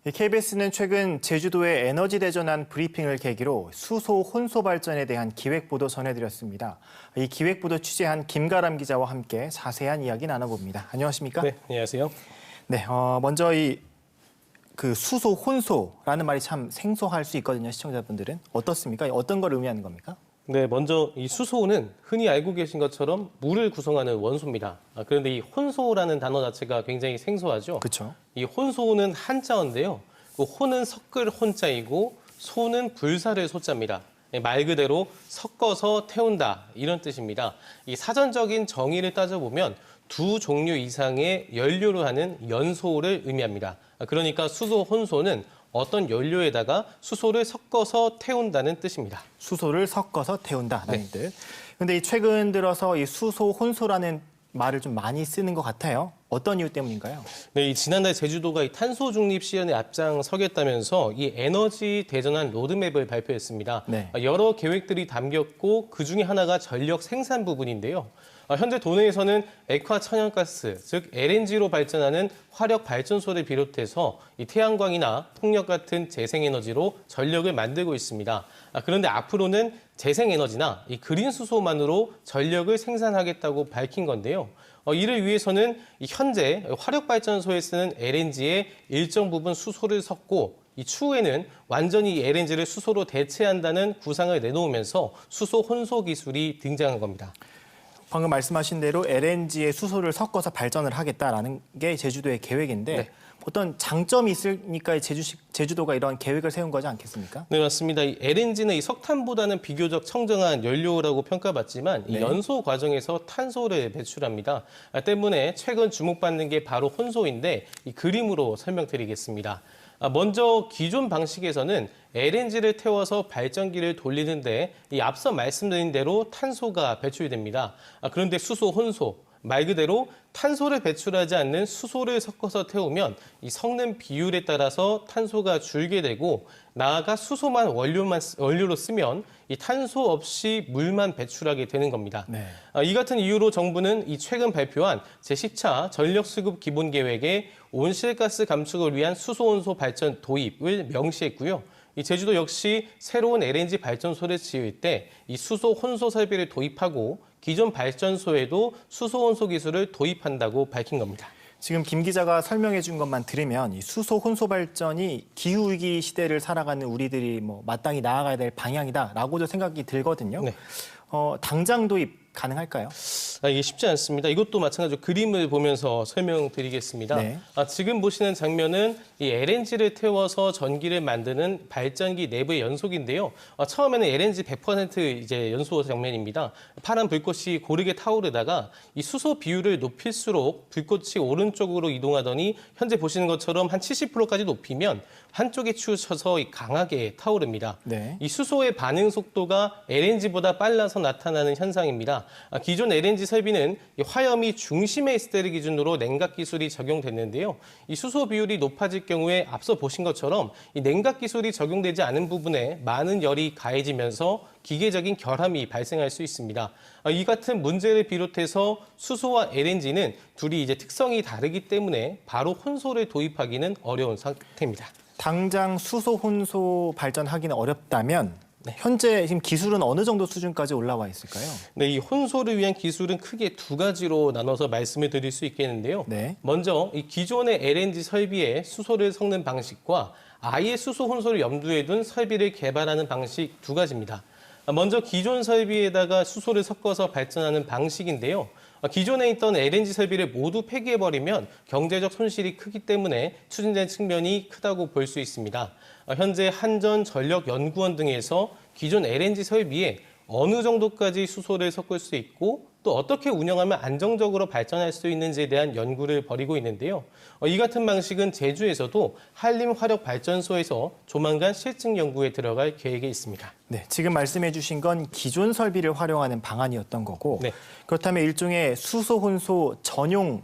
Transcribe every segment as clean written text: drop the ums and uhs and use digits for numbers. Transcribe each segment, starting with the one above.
KBS는 최근 제주도의 에너지 대전환 브리핑을 계기로 수소 혼소 발전에 대한 기획보도 전해드렸습니다. 이 기획보도 취재한 김가람 기자와 함께 자세한 이야기 나눠봅니다. 안녕하십니까? 네, 안녕하세요. 네, 먼저 그 수소 혼소라는 말이 참 생소할 수 있거든요, 시청자분들은. 어떻습니까? 어떤 걸 의미하는 겁니까? 네, 먼저 이 수소는 흔히 알고 계신 것처럼 물을 구성하는 원소입니다. 그런데 이 혼소라는 단어 자체가 굉장히 생소하죠. 그렇죠. 이 혼소는 한자어인데요. 그 혼은 섞을 혼자이고 소는 불사를 소자입니다. 말 그대로 섞어서 태운다 이런 뜻입니다. 이 사전적인 정의를 따져보면 두 종류 이상의 연료로 하는 연소를 의미합니다. 그러니까 수소 혼소는 어떤 연료에다가 수소를 섞어서 태운다는 뜻입니다. 수소를 섞어서 태운다라는 네. 뜻. 근데 최근 들어서 이 수소 혼소라는 말을 좀 많이 쓰는 것 같아요. 어떤 이유 때문인가요? 네, 지난달 제주도가 이 탄소 중립 실현에 앞장서겠다면서 이 에너지 대전환 로드맵을 발표했습니다. 네. 여러 계획들이 담겼고 그 중에 하나가 전력 생산 부분인데요. 현재 도내에서는 액화 천연가스, 즉 LNG로 발전하는 화력 발전소를 비롯해서 이 태양광이나 풍력 같은 재생에너지로 전력을 만들고 있습니다. 그런데 앞으로는 재생에너지나 이 그린 수소만으로 전력을 생산하겠다고 밝힌 건데요. 이를 위해서는 현재 화력발전소에 쓰는 LNG에 일정 부분 수소를 섞고 이 추후에는 완전히 LNG를 수소로 대체한다는 구상을 내놓으면서 수소 혼소 기술이 등장한 겁니다. 방금 말씀하신 대로 LNG에 수소를 섞어서 발전을 하겠다라는 게 제주도의 계획인데 네. 어떤 장점이 있으니까 제주도가 이런 계획을 세운 거지 않겠습니까? 네, 맞습니다. 이 LNG는 이 석탄보다는 비교적 청정한 연료라고 평가받지만 이 네. 연소 과정에서 탄소를 배출합니다. 때문에 최근 주목받는 게 바로 혼소인데 이 그림으로 설명드리겠습니다. 먼저 기존 방식에서는 LNG를 태워서 발전기를 돌리는데 이 앞서 말씀드린 대로 탄소가 배출됩니다. 그런데 수소 혼소, 말 그대로 탄소를 배출하지 않는 수소를 섞어서 태우면 이 섞는 비율에 따라서 탄소가 줄게 되고 나아가 수소만 원료로 쓰면 이 탄소 없이 물만 배출하게 되는 겁니다. 네. 이 같은 이유로 정부는 이 최근 발표한 제10차 전력수급 기본계획에 온실가스 감축을 위한 수소혼소 발전 도입을 명시했고요. 이 제주도 역시 새로운 LNG 발전소를 지을 때 이 수소 혼소 설비를 도입하고 기존 발전소에도 수소 혼소 기술을 도입한다고 밝힌 겁니다. 지금 김 기자가 설명해 준 것만 들으면 이 수소 혼소 발전이 기후위기 시대를 살아가는 우리들이 마땅히 나아가야 될 방향이다라고도 생각이 들거든요. 네. 당장 도입 가능할까요? 이게 쉽지 않습니다. 이것도 마찬가지로 그림을 보면서 설명드리겠습니다. 네. 지금 보시는 장면은 이 LNG를 태워서 전기를 만드는 발전기 내부의 연속인데요. 처음에는 LNG 100% 이제 연소 장면입니다. 파란 불꽃이 고르게 타오르다가 이 수소 비율을 높일수록 불꽃이 오른쪽으로 이동하더니 현재 보시는 것처럼 한 70%까지 높이면 한쪽에 치우쳐서 강하게 타오릅니다. 네. 이 수소의 반응 속도가 LNG보다 빨라서 나타나는 현상입니다. 기존 LNG 설비는 화염이 중심에 있을 때를 기준으로 냉각 기술이 적용됐는데요. 이 수소 비율이 높아질 경우에 앞서 보신 것처럼 이 냉각 기술이 적용되지 않은 부분에 많은 열이 가해지면서 기계적인 결함이 발생할 수 있습니다. 이 같은 문제를 비롯해서 수소와 LNG는 둘이 이제 특성이 다르기 때문에 바로 혼소를 도입하기는 어려운 상태입니다. 당장 수소 혼소 발전하기는 어렵다면 네. 현재 지금 기술은 어느 정도 수준까지 올라와 있을까요? 네, 이 혼소를 위한 기술은 크게 두 가지로 나눠서 말씀을 드릴 수 있겠는데요. 네. 먼저 이 기존의 LNG 설비에 수소를 섞는 방식과 아예 수소 혼소를 염두에 둔 설비를 개발하는 방식 두 가지입니다. 먼저 기존 설비에다가 수소를 섞어서 발전하는 방식인데요. 기존에 있던 LNG 설비를 모두 폐기해버리면 경제적 손실이 크기 때문에 추진된 측면이 크다고 볼 수 있습니다. 현재 한전전력연구원 등에서 기존 LNG 설비에 어느 정도까지 수소를 섞을 수 있고 또 어떻게 운영하면 안정적으로 발전할 수 있는지에 대한 연구를 벌이고 있는데요. 이 같은 방식은 제주에서도 한림화력발전소에서 조만간 실증 연구에 들어갈 계획에 있습니다. 네, 지금 말씀해 주신 건 기존 설비를 활용하는 방안이었던 거고 네. 그렇다면 일종의 수소 혼소 전용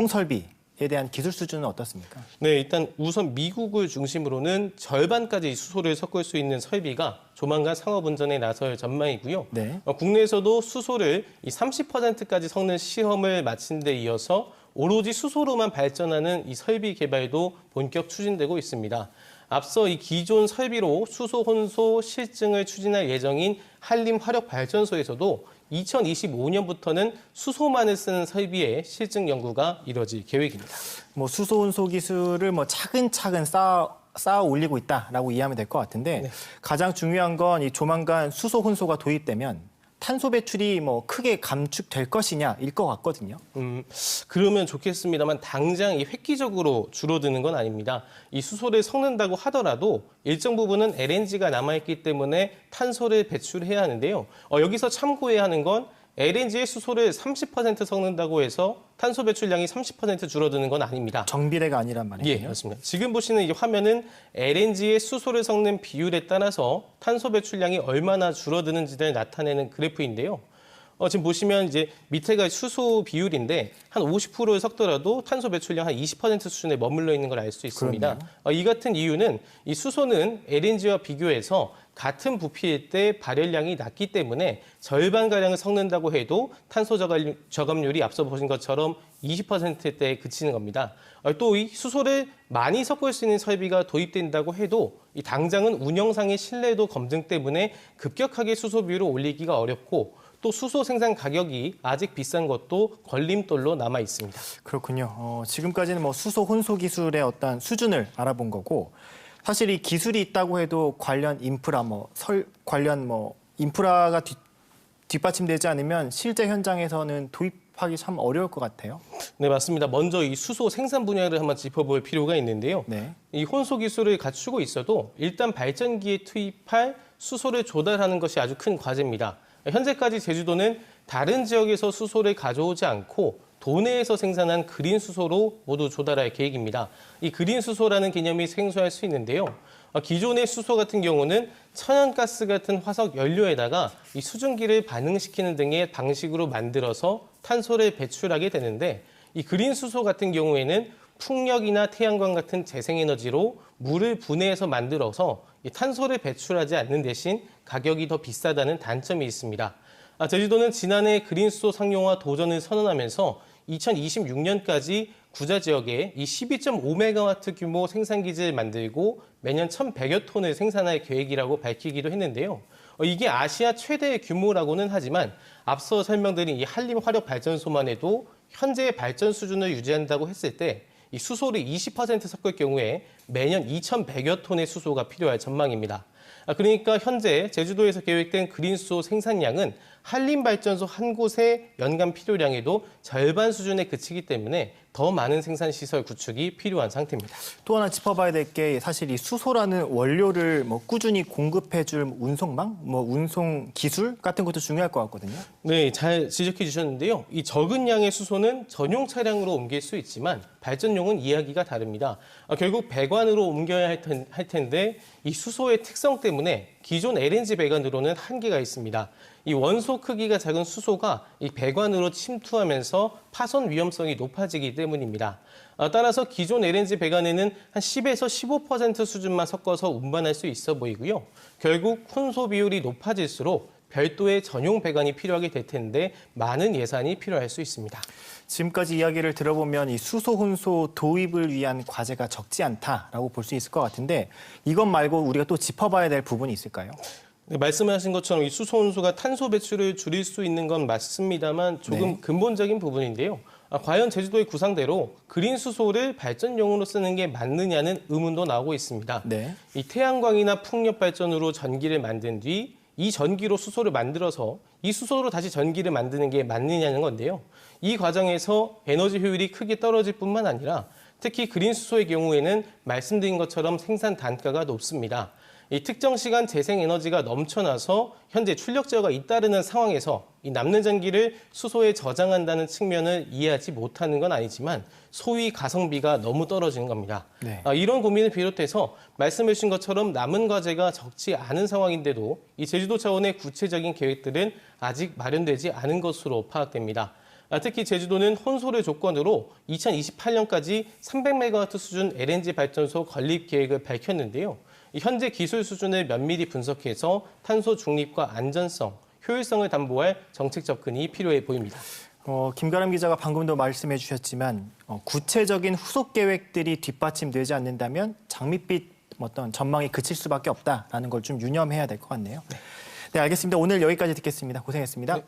설비에 대한 기술 수준은 어떻습니까? 네, 일단 우선 미국을 중심으로는 절반까지 수소를 섞을 수 있는 설비가 조만간 상업 운전에 나설 전망이고요. 네. 국내에서도 수소를 30%까지 섞는 시험을 마친 데 이어서 오로지 수소로만 발전하는 이 설비 개발도 본격 추진되고 있습니다. 앞서 이 기존 설비로 수소 혼소 실증을 추진할 예정인 한림화력발전소에서도 2025년부터는 수소만을 쓰는 설비의 실증 연구가 이뤄질 계획입니다. 뭐 수소 혼소 기술을 뭐 차근차근 쌓아 올리고 있다라고 이해하면 될 것 같은데 네. 가장 중요한 건 이 조만간 수소 혼소가 도입되면 탄소 배출이 뭐 크게 감축될 것이냐일 것 같거든요. 그러면 좋겠습니다만 당장 이 획기적으로 줄어드는 건 아닙니다. 이 수소를 섞는다고 하더라도 일정 부분은 LNG가 남아있기 때문에 탄소를 배출해야 하는데요. 여기서 참고해야 하는 건 LNG의 수소를 30% 섞는다고 해서 탄소 배출량이 30% 줄어드는 건 아닙니다. 정비례가 아니란 말이에요. 예, 맞습니다. 지금 보시는 이 화면은 LNG의 수소를 섞는 비율에 따라서 탄소 배출량이 얼마나 줄어드는지를 나타내는 그래프인데요. 지금 보시면 이제 밑에가 수소 비율인데 한 50%를 섞더라도 탄소 배출량 한 20% 수준에 머물러 있는 걸 알 수 있습니다. 이 같은 이유는 이 수소는 LNG와 비교해서 같은 부피일 때 발열량이 낮기 때문에 절반가량을 섞는다고 해도 탄소 저감률이 앞서 보신 것처럼 20%대에 그치는 겁니다. 또 이 수소를 많이 섞을 수 있는 설비가 도입된다고 해도 이 당장은 운영상의 신뢰도 검증 때문에 급격하게 수소 비율을 올리기가 어렵고 또 수소 생산 가격이 아직 비싼 것도 걸림돌로 남아 있습니다. 그렇군요. 지금까지는 뭐 수소 혼소 기술의 어떤 수준을 알아본 거고 사실 이 기술이 있다고 해도 관련 인프라 관련 인프라가 뒷받침되지 않으면 실제 현장에서는 도입하기 참 어려울 것 같아요. 네, 맞습니다. 먼저 이 수소 생산 분야를 한번 짚어볼 필요가 있는데요. 네. 이 혼소 기술을 갖추고 있어도 일단 발전기에 투입할 수소를 조달하는 것이 아주 큰 과제입니다. 현재까지 제주도는 다른 지역에서 수소를 가져오지 않고 도내에서 생산한 그린 수소로 모두 조달할 계획입니다. 이 그린 수소라는 개념이 생소할 수 있는데요. 기존의 수소 같은 경우는 천연가스 같은 화석 연료에다가 이 수증기를 반응시키는 등의 방식으로 만들어서 탄소를 배출하게 되는데 이 그린 수소 같은 경우에는 풍력이나 태양광 같은 재생에너지로 물을 분해해서 만들어서 이 탄소를 배출하지 않는 대신 가격이 더 비싸다는 단점이 있습니다. 제주도는 지난해 그린수소 상용화 도전을 선언하면서 2026년까지 구자 지역에 이 12.5메가와트 규모 생산기지를 만들고 매년 1,100여 톤을 생산할 계획이라고 밝히기도 했는데요. 이게 아시아 최대의 규모라고는 하지만 앞서 설명드린 이 한림화력발전소만 해도 현재의 발전 수준을 유지한다고 했을 때 이 수소를 20% 섞을 경우에 매년 2,100여 톤의 수소가 필요할 전망입니다. 그러니까 현재 제주도에서 계획된 그린수소 생산량은 한림발전소 한 곳의 연간 필요량에도 절반 수준에 그치기 때문에 더 많은 생산시설 구축이 필요한 상태입니다. 또 하나 짚어봐야 될 게 사실 이 수소라는 원료를 꾸준히 공급해줄 운송망, 운송 기술 같은 것도 중요할 것 같거든요. 네, 잘 지적해 주셨는데요. 이 적은 양의 수소는 전용 차량으로 옮길 수 있지만 발전용은 이야기가 다릅니다. 결국 배관으로 옮겨야 할 텐데 이 수소의 특성 때문에 기존 LNG 배관으로는 한계가 있습니다. 이 원소 크기가 작은 수소가 이 배관으로 침투하면서 파손 위험성이 높아지기 때문입니다. 따라서 기존 LNG 배관에는 한 10에서 15% 수준만 섞어서 운반할 수 있어 보이고요. 결국 혼소 비율이 높아질수록 별도의 전용 배관이 필요하게 될 텐데 많은 예산이 필요할 수 있습니다. 지금까지 이야기를 들어보면 이 수소 혼소 도입을 위한 과제가 적지 않다라고 볼 수 있을 것 같은데 이것 말고 우리가 또 짚어봐야 될 부분이 있을까요? 네, 말씀하신 것처럼 이 수소 혼소가 탄소 배출을 줄일 수 있는 건 맞습니다만 조금 근본적인 부분인데요. 과연 제주도의 구상대로 그린 수소를 발전용으로 쓰는 게 맞느냐는 의문도 나오고 있습니다. 네. 이 태양광이나 풍력 발전으로 전기를 만든 뒤 이 전기로 수소를 만들어서 이 수소로 다시 전기를 만드는 게 맞느냐는 건데요. 이 과정에서 에너지 효율이 크게 떨어질 뿐만 아니라 특히 그린 수소의 경우에는 말씀드린 것처럼 생산 단가가 높습니다. 이 특정 시간 재생 에너지가 넘쳐나서 현재 출력 제어가 잇따르는 상황에서 이 남는 전기를 수소에 저장한다는 측면을 이해하지 못하는 건 아니지만 소위 가성비가 너무 떨어지는 겁니다. 네. 이런 고민을 비롯해서 말씀해 주신 것처럼 남은 과제가 적지 않은 상황인데도 이 제주도 차원의 구체적인 계획들은 아직 마련되지 않은 것으로 파악됩니다. 특히 제주도는 혼소를 조건으로 2028년까지 300메가와트 수준 LNG 발전소 건립 계획을 밝혔는데요. 현재 기술 수준을 면밀히 분석해서 탄소 중립과 안전성, 효율성을 담보할 정책 접근이 필요해 보입니다. 김가람 기자가 방금도 말씀해 주셨지만 구체적인 후속 계획들이 뒷받침되지 않는다면 장밋빛 어떤 전망이 그칠 수밖에 없다라는 걸 좀 유념해야 될 것 같네요. 네, 알겠습니다. 오늘 여기까지 듣겠습니다. 고생했습니다. 네.